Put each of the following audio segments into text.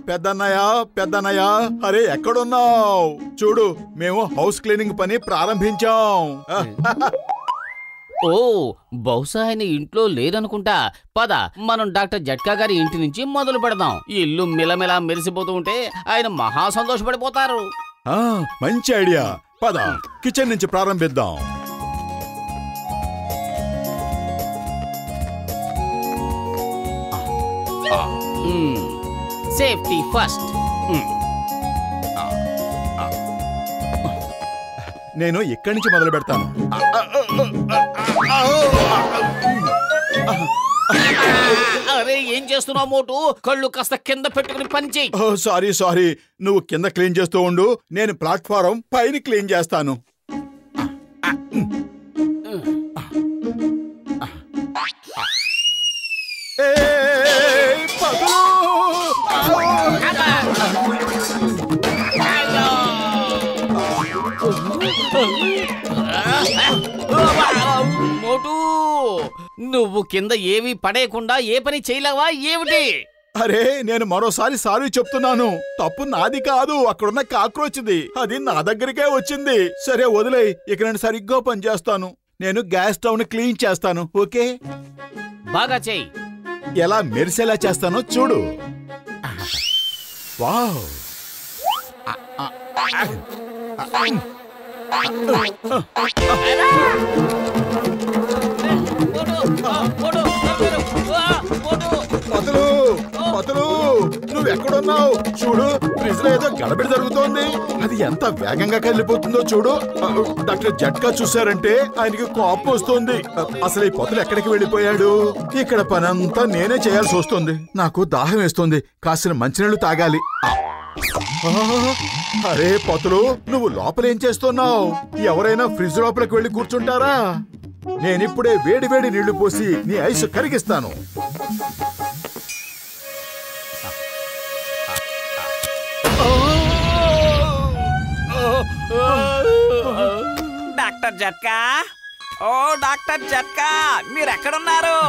పెద్దన్నయ్య అరే ఎక్కడున్నావు? చూడు మేము హౌస్ క్లీనింగ్ పని ప్రారంభించాం. ఓ బహుశా ఆయన ఇంట్లో లేదనుకుంటా. పద మనం డాక్టర్ జట్కా గారి ఇంటి నుంచి మొదలు పెడదాం. ఇల్లు మిలమిలా మెరిసిపోతూ ఉంటే ఆయన మహా సంతోషపడిపోతారు. మంచి ఐడియా. పద కిచెన్ నుంచి ప్రారంభిద్దాం. Safety first. నేను ఇక్కడి నుంచి మొదలు పెడతాను. అరే ఏం చేస్తున్నావు మోటు? కళ్ళు కాస్త కింద పెట్టుకుని పని చేయి. సారీ నువ్వు కింద క్లీన్ చేస్తూ ఉండు, నేను ప్లాట్ఫారం పైన క్లీన్ చేస్తాను. మోటు నువ్వు కింద ఏవి పడేయకుండా ఏ పని చేయలేవా ఏమిటి? అరే నేను మరోసారి సారీ చెప్తున్నాను. తప్పు నాది కాదు, అక్కడున్న కాక్రోచ్ది. అది నా దగ్గరికే వచ్చింది. సరే వదిలే, ఇక నేను సరిగ్గా పని చేస్తాను. నేను గ్యాస్ స్టవ్ ని క్లీన్ చేస్తాను. ఓకే బాగా చెయ్యి. ఎలా మెరిసేలా చేస్తానో చూడు. వావ్ నువ్వెక్కడున్నావు? చూడు ఫ్రిడ్జ్ లో ఏదో గడబిడి జరుగుతోంది. అది ఎంత వేగంగా కదిలిపోతుందో చూడు. డాక్టర్ జట్కా చూసారంటే ఆయనకి కోపం వస్తుంది. అసలు ఈ పొతులు ఎక్కడికి వెళ్ళిపోయాడు? ఇక్కడ పనంతా నేనే చేయాల్సి వస్తుంది. నాకు దాహం వేస్తుంది, కాసిన మంచినీళ్లు తాగాలి. అరే పొతులు, నువ్వు లోపలేం చేస్తున్నావు? ఎవరైనా ఫ్రిడ్జ్ లోపలికి వెళ్ళి కూర్చుంటారా? నేనిప్పుడే వేడి వేడి నీళ్లు పోసి నీ ఐస్ కరిగిస్తాను. డాక్టర్ జట్కా, ఓ డాక్టర్ జట్కా, మీరెక్కడున్నారు?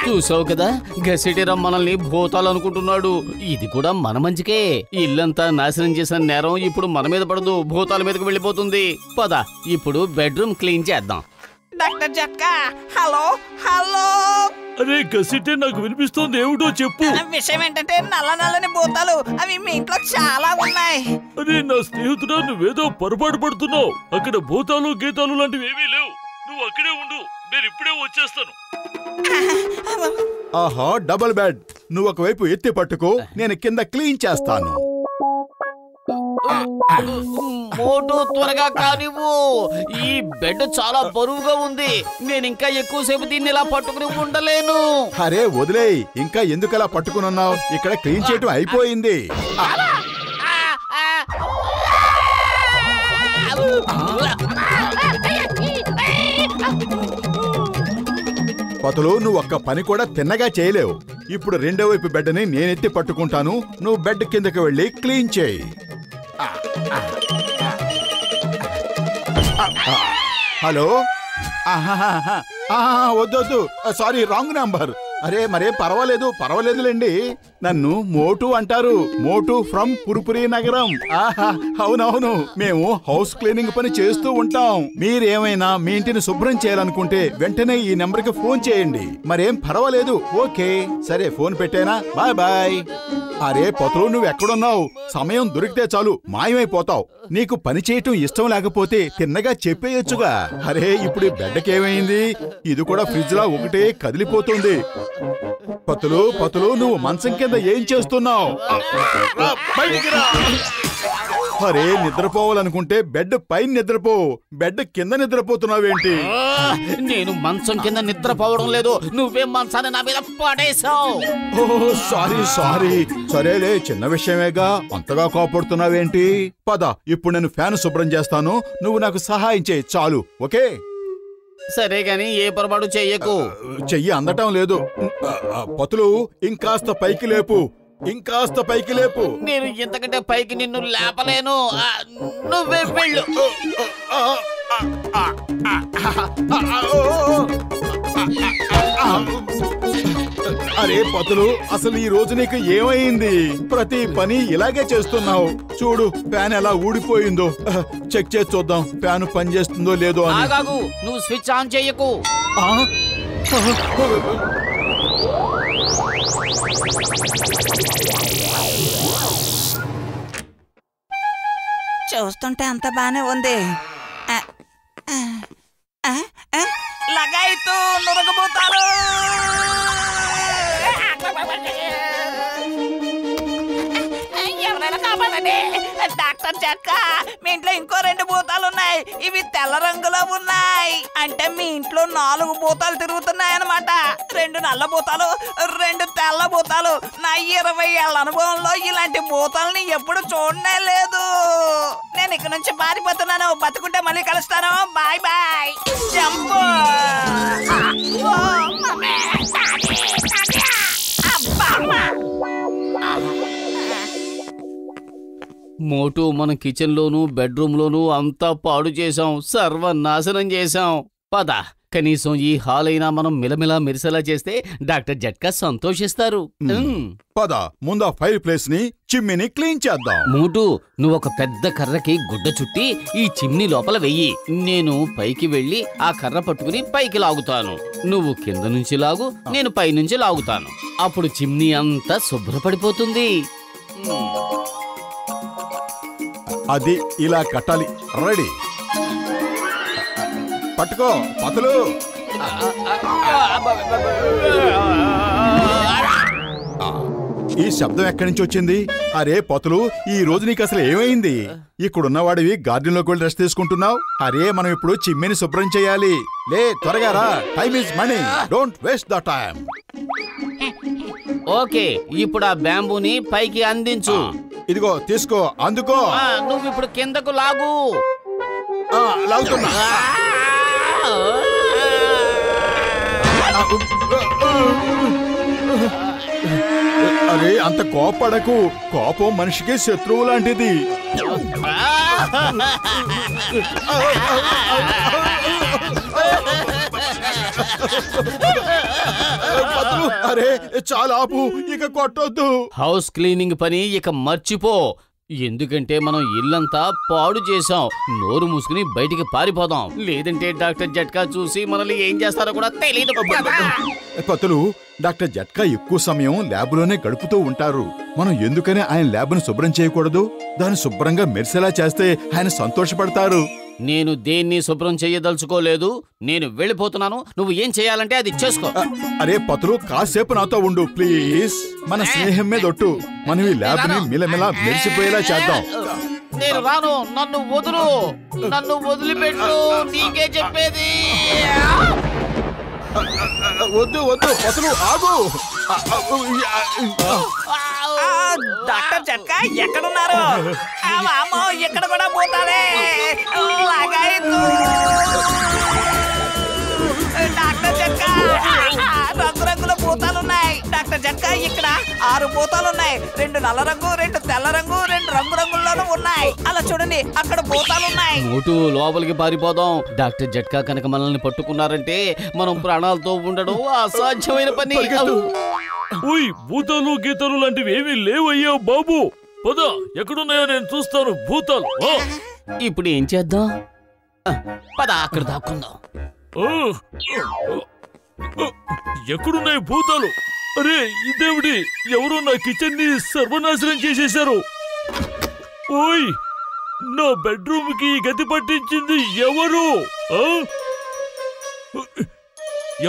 చూసావు కదా, గసిటిరం మనల్ని భూతాలు అనుకుంటున్నాడు. ఇది కూడా మన మంచికే. ఇల్లంతా నాశనం చేసిన నేరం ఇప్పుడు మన మీద పడదు, భూతాల మీదకి వెళ్ళిపోతుంది. పద ఇప్పుడు బెడ్రూమ్ క్లీన్ చేద్దాం. Doctor Jhatka, hello hello. అరే గసిటే, నాకు వినిపిస్తోంది, ఏమిటో చెప్పు. విషయం ఏంటంటే నల్ల నల్లని భూతాలు అవి మీ ఇంట్లో చాలా ఉన్నాయి. అరే నా స్నేహితుడా, నువ్వేదో పొరపాటు పడుతున్నావు. అక్కడ భూతాలు గీతాలు లాంటివి ఏమీ లేవు. నువ్వు అక్కడే ఉండు, నేను ఇప్పుడే వచ్చేస్తాను. ఆహా, డబుల్ బెడ్. నువ్వు ఒకవైపు ఎత్తి పట్టుకో, నేను కింద క్లీన్ చేస్తాను. మోటు త్వరగా కానివ్వు, ఈ బెడ్ చాలా బరువుగా ఉంది. నేను ఇంకా ఎక్కువసేపు దీన్ని ఇలా పట్టుకుని ఉండలేను. అరే వదిలేయ్, ఇంకా ఎందుకలా పట్టుకున్నావు? ఇక్కడ క్లీన్ చేయటం అయిపోయింది. పతులు, నువ్వు ఒక్క పని కూడా తిన్నగా చేయలేవు. ఇప్పుడు రెండో వైపు బెడ్ని నేనెత్తి పట్టుకుంటాను, నువ్వు బెడ్ కిందకి వెళ్ళి క్లీన్ చేయి. హలో, వద్దొద్దు, సారీ, రాంగ్ నంబర్. అరే మరేం పర్వాలేదులేండి. నన్ను మోటు అంటారు, మోటు ఫ్రమ్ పురుపురి నగరం. అవునవును, మేము హౌస్ క్లీనింగ్ పని చేస్తూ ఉంటాం. మీరేమైనా మీ ఇంటిని శుభ్రం చేయాలనుకుంటే వెంటనే ఈ నెంబర్కి ఫోన్ చేయండి. మరేం పర్వాలేదు. ఓకే సరే, ఫోన్ పెట్టేనా? Bye bye. అరే పొతులు, నువ్వెక్కడున్నావు? సమయం దొరికితే చాలు మాయమైపోతావు. నీకు పని చేయటం ఇష్టం లేకపోతే తిన్నగా చెప్పేయొచ్చుగా. అరే ఇప్పుడు బెడ్డకేమైంది? ఇది కూడా ఫ్రిడ్జ్ లా ఒకటే కదిలిపోతుంది. పతులు, నువ్వు మంచం కింద ఏం చేస్తున్నావు? అరే నిద్రపోవాలనుకుంటే బెడ్ పైన నిద్రపో, బెడ్ కింద నిద్రపోతున్నావేంటి? నేను మంచం కింద నిద్రపోవడం లేదు, నువ్వే మంచాన్ని నా మీద పడేశావు. ఓ సారీ. సరేలే, చిన్న విషయమేగా, అంతగా కోపడుతున్నావేంటి? పద, ఇప్పుడు నేను ఫ్యాన్ శుభ్రం చేస్తాను, నువ్వు నాకు సహాయం చేయి చాలు. ఓకే సరే గాని ఏ పొరపాటు చెయ్యకు. చెయ్యి అందటం లేదు. పతులు ఇంకాస్త పైకి లేపు, ఇంకాస్త పైకి లేపు. నేను ఇంతకంటే పైకి నిన్ను లేపలేను. నువ్వే వెళ్ళు. అరే పతులు, అసలు ఈ రోజు నీకు ఏమైంది? ప్రతి పని ఇలాగే చేస్తున్నావు. చూడు ఫ్యాన్ ఎలా ఊడిపోయిందో. చెక్ చేసి చూద్దాం ఫ్యాన్ పని చేస్తుందో లేదో అని. ఆగాగు, నువ్వు స్విచ్ ఆన్ చెయ్యకు. చూస్తుంటే అంత బానే ఉంది. లగాయితూ నురగబోతారు. ఎవరైనా కాపాడండి. డాక్టర్ జక్క, మీ ఇంట్లో ఇంకో 2 భూతాలు ఉన్నాయి. ఇవి తెల్ల రంగులో ఉన్నాయి. అంటే మీ ఇంట్లో 4 భూతాలు తిరుగుతున్నాయి అన్నమాట. 2 నల్ల భూతాలు, 2 తెల్ల భూతాలు. నా 20 ఏళ్ల అనుభవంలో ఇలాంటి భూతాలని ఎప్పుడు చూడనే లేదు. నేను ఇక్కడ నుంచి పారిపోతున్నాను. బతుకుంటే మళ్ళీ కలుస్తాను. Bye bye. జంపు. మోటు, మన కిచెన్ లోను బెడ్రూమ్ లోను అంతా పాడు చేశాం, సర్వనాశనం చేశాం. పద, కనీసం ఈ హాల్ అయినా మనం మిలమిలా మెరిసేలా చేస్తే డాక్టర్ జట్కా సంతోషిస్తారు. పద, ముందు ఫైర్ ప్లేస్ ని, చిమ్మిని క్లీన్ చేద్దాం. మోటు, నువ్వు ఒక పెద్ద కర్రకి గుడ్డ చుట్టి ఈ చిమ్నీ లోపల వెయ్యి. నేను పైకి వెళ్లి ఆ కర్ర పట్టుకుని పైకి లాగుతాను. నువ్వు కింద నుంచి లాగు, నేను పై నుంచి లాగుతాను. అప్పుడు చిమ్నీ అంతా శుభ్రపడిపోతుంది. అది ఇలా కట్టాలి. రెడీ, పట్టుకో పతులు. ఈ శబ్దం ఎక్కడి నుంచి వచ్చింది? అరే పతులు, ఈ రోజు నీకు అసలు ఏమైంది? ఇక్కడున్నవాడివి గార్డెన్ లోకి వెళ్ళి రెస్ట్ తీసుకుంటున్నావు. అరే మనం ఇప్పుడు చిమ్మిని శుభ్రం చేయాలి. లే త్వరగా రా, time is money, don't waste the time. Okay, ఇప్పుడు ఆ బ్యాంబూని పైకి అందించు. ఇదిగో తీసుకో, అందుకో. నువ్వు ఇప్పుడు కిందకు లాగు. లాగుతున్నా. అరే అంత కోపడకు, కోపం మనిషికి శత్రువు లాంటిది. అరే చాలా ఆపు, ఇక కొట్టొద్దు. హౌస్ క్లీనింగ్ పని ఇక మర్చిపో. ఎందుకంటే మనం ఇల్లంతా పాడు చేసాం. నోరు మూసుకుని బయటికి పారిపోదాం, లేదంటే డాక్టర్ జట్కా చూసి మనల్ని ఏం చేస్తారో కూడా తెలియదు. పతులు, డాక్టర్ జట్కా ఎక్కువ సమయం ల్యాబ్లోనే గడుపుతూ ఉంటారు. మనం ఎందుకని ఆయన ల్యాబ్ను శుభ్రం చేయకూడదు? దాన్ని శుభ్రంగా మెరిసేలా చేస్తే ఆయన సంతోషపడతారు. నేను దేన్ని శుభ్రం చేయదలుచుకోలేదు. నేను వెళ్ళిపోతున్నాను. నువ్వు ఏం చేయాలంటే అది చేసుకో. అరే పతులు, కాసేపు నాతో ఉండు ప్లీజ్. మన స్నేహం మీద ఒట్టు. మనం ఈ ల్యాబ్ ని మిలమిలా మెరిసిపోయేలా చేద్దాం. నేను రాను. నన్ను వదులు, నన్ను వదిలిపెట్టు. నీకే చెప్పేది. వద్దు వద్దు పతులు, ఆగు. డాక్టర్ జట్కా ఎక్కడున్నారు? అమ్మో, ఇక్కడ కూడా పోతాడే. డాక్టర్ జట్కా, రంగురంగుల భూతాలున్నాయి. డాక్టర్ జట్కా, ఇక్కడ 6 భూతాలున్నాయి. 2 నల్ల రంగు, 2 తెల్ల రంగు, 2 రంగురంగుల్లోనూ ఉన్నాయి. అలా చూడండి, అక్కడ భూతాలున్నాయి. మోటు, లోపలికి పారిపోదాం. డాక్టర్ జట్కా కనుక మనల్ని పట్టుకున్నారంటే మనం ప్రాణాలతో ఉండడం అసాధ్యమైన పని. ఓయ్, భూతాలు గీతాలు లాంటివి ఏమీ లేవయ్యా బాబు. పద, ఎక్కడున్నాయో నేను చూస్తాను భూతాలు. ఇప్పుడు ఏం చేద్దాం? పద, అక్కడ దాక్కుందాం. ఎక్కడున్నాయి భూతాలు? అరే ఇదేవిడి, ఎవరో నా కిచెన్ ని సర్వనాశనం చేసేశారు. ఓయ్, నా బెడ్రూమ్ కి గతి పట్టించింది ఎవరు?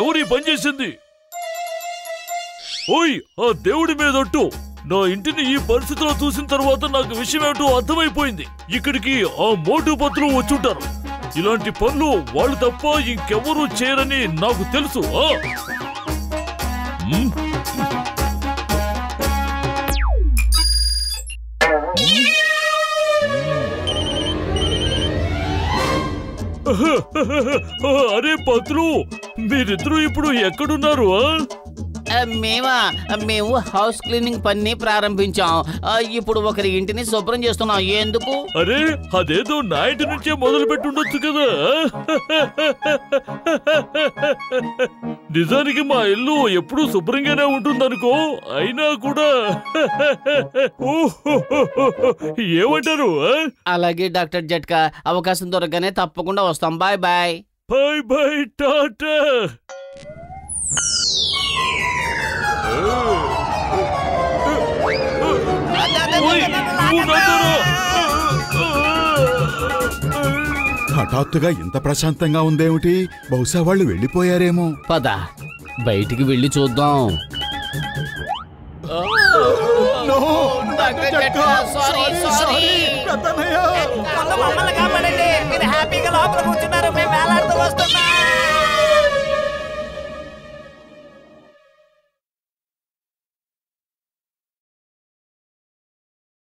ఎవరు ఈ పని చేసింది? ఓయ్, ఆ దేవుడి మీదొట్టు. నా ఇంటిని ఈ పరిస్థితిలో చూసిన తర్వాత నాకు విషయం ఏమిటో అర్థమైపోయింది. ఇక్కడికి ఆ మోటు పత్రులు వచ్చుంటారు. ఇలాంటి పనులు వాళ్ళు తప్ప ఇంకెవరూ చేయరని నాకు తెలుసు. అరే పత్రు, మీరిద్దరూ ఇప్పుడు ఎక్కడున్నారు? మేము హౌస్ క్లీనింగ్ పని ప్రారంభించాం. ఇప్పుడు ఒకరి ఇంటిని శుభ్రం చేస్తున్నాం. ఎందుకు? అరే అదేదో నా ఇంటి నుంచే మొదలు పెట్టుండొచ్చు కదా. నిజానికి మా ఇల్లు ఎప్పుడూ శుభ్రంగానే ఉంటుందనుకో. అయినా కూడా ఏమంటారు? అలాగే డాక్టర్ జట్కా, అవకాశం దొరకగానే తప్పకుండా వస్తాం. Bye bye. Bye bye, tata. హఠాత్తుగా ఇంత ప్రశాంతంగా ఉందేమిటి? బహుశా వాళ్ళు వెళ్ళిపోయారేమో. పద బయటికి వెళ్ళి చూద్దాం. మమ్మల్ని కాపాడండి. మీరు హ్యాపీగా లోపల కూర్చున్నారు, మేము వేలాడుతూ వస్తున్నాం.